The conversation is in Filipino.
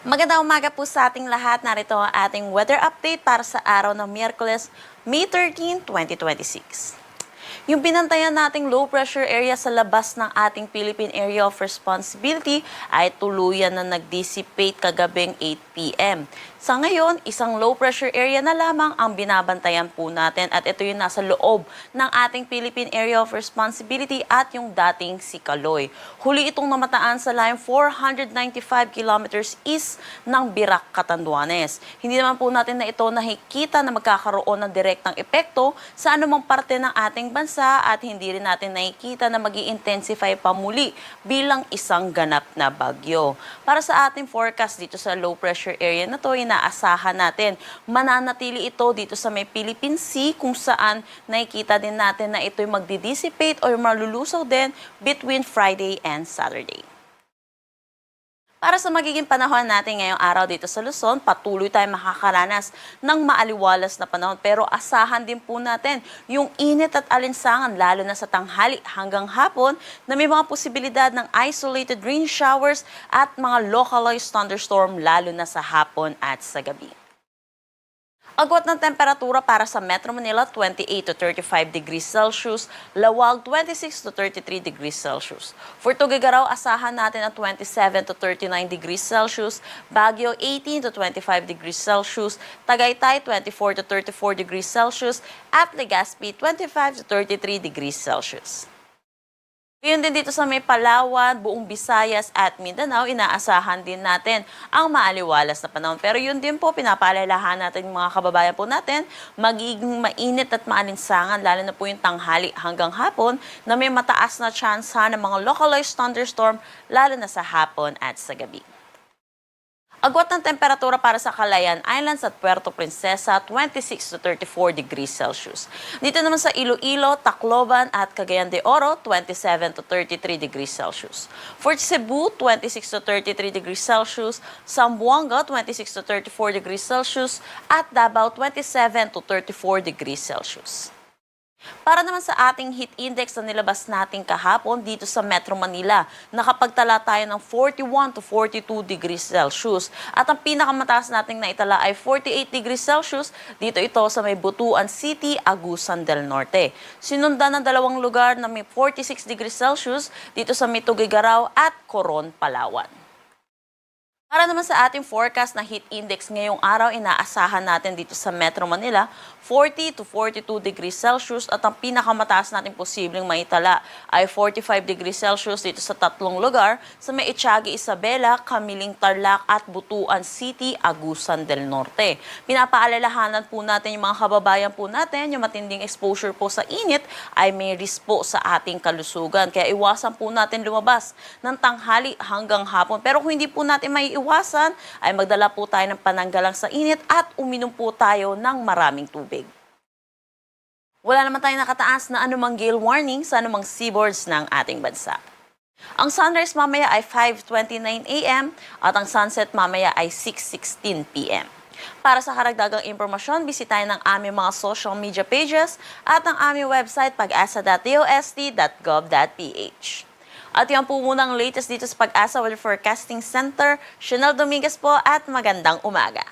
Magandang umaga po sa ating lahat. Narito ang ating weather update para sa araw ng Miyerkules, May 13, 2026. Yung binantayan nating low pressure area sa labas ng ating Philippine Area of Responsibility ay tuluyan na nag-dissipate kagabing 8 p.m. Sa ngayon, isang low pressure area na lamang ang binabantayan po natin at ito yung nasa loob ng ating Philippine Area of Responsibility at yung dating si Kaloy. Huli itong namataan sa line 495 kilometers east ng Birac, Catanduanes. Hindi naman po natin na ito nakikita na magkakaroon ng direktang epekto sa anumang parte ng ating bansa at hindi rin natin nakikita na mag-i-intensify pa muli bilang isang ganap na bagyo. Para sa ating forecast dito sa low pressure area na to, inaasahan natin mananatili ito dito sa may Philippine Sea kung saan nakikita din natin na ito'y magdi-dissipate o malulusaw din between Friday and Saturday. Para sa magiging panahon natin ngayong araw dito sa Luzon, patuloy tayong makakaranas ng maaliwalas na panahon. Pero asahan din po natin yung init at alinsangan lalo na sa tanghali hanggang hapon na may mga posibilidad ng isolated rain showers at mga localized thunderstorm lalo na sa hapon at sa gabi. Agwat ng temperatura para sa Metro Manila, 28 to 35 degrees Celsius, Lawag, 26 to 33 degrees Celsius. For Tuguegarao, asahan natin ang 27 to 39 degrees Celsius, Baguio, 18 to 25 degrees Celsius, Tagaytay, 24 to 34 degrees Celsius, at Legazpi, 25 to 33 degrees Celsius. Ngayon din dito sa may Palawan, buong Visayas at Mindanao, inaasahan din natin ang maaliwalas na panahon. Pero yun din po, pinapaalalahan natin yung mga kababayan po natin, magiging mainit at maalinsangan, lalo na po yung tanghali hanggang hapon, na may mataas na chance ng mga localized thunderstorm, lalo na sa hapon at sa gabi. Agwat ng temperatura para sa Calayan Islands at Puerto Princesa, 26 to 34 degrees Celsius. Dito naman sa Iloilo, Tacloban at Cagayan de Oro, 27 to 33 degrees Celsius. For Cebu, 26 to 33 degrees Celsius, Zamboanga, 26 to 34 degrees Celsius, at Davao, 27 to 34 degrees Celsius. Para naman sa ating heat index na nilabas natin kahapon dito sa Metro Manila, nakapagtala tayo ng 41 to 42 degrees Celsius. At ang pinakamataas nating naitala ay 48 degrees Celsius, dito ito sa may Butuan City, Agusan del Norte. Sinundan ng dalawang lugar na may 46 degrees Celsius dito sa may Tuguegarao at Coron, Palawan. Para naman sa ating forecast na heat index ngayong araw, inaasahan natin dito sa Metro Manila, 40 to 42 degrees Celsius at ang pinakamataas natin posibleng maitala ay 45 degrees Celsius dito sa tatlong lugar sa may Etiaga, Isabela, Camiling, Tarlac at Butuan City, Agusan del Norte. Pinapaalalahanan po natin yung mga kababayan po natin, yung matinding exposure po sa init ay may risk po sa ating kalusugan. Kaya iwasan po natin lumabas ng tanghali hanggang hapon. Pero kung hindi po natin may iwasan, ay magdala po tayo ng pananggalang sa init at uminom po tayo ng maraming tubig. Wala naman tayong nakataas na anumang gale warning sa anumang seaboards ng ating bansa. Ang sunrise mamaya ay 5:29 a.m. at ang sunset mamaya ay 6:16 p.m. Para sa karagdagang impormasyon, bisitahin ang aming mga social media pages at ang aming website pag-asa.dost.gov.ph. At yan po muna ang latest dito sa Pag-asa Weather Forecasting Center. Chanel Dominguez po at magandang umaga.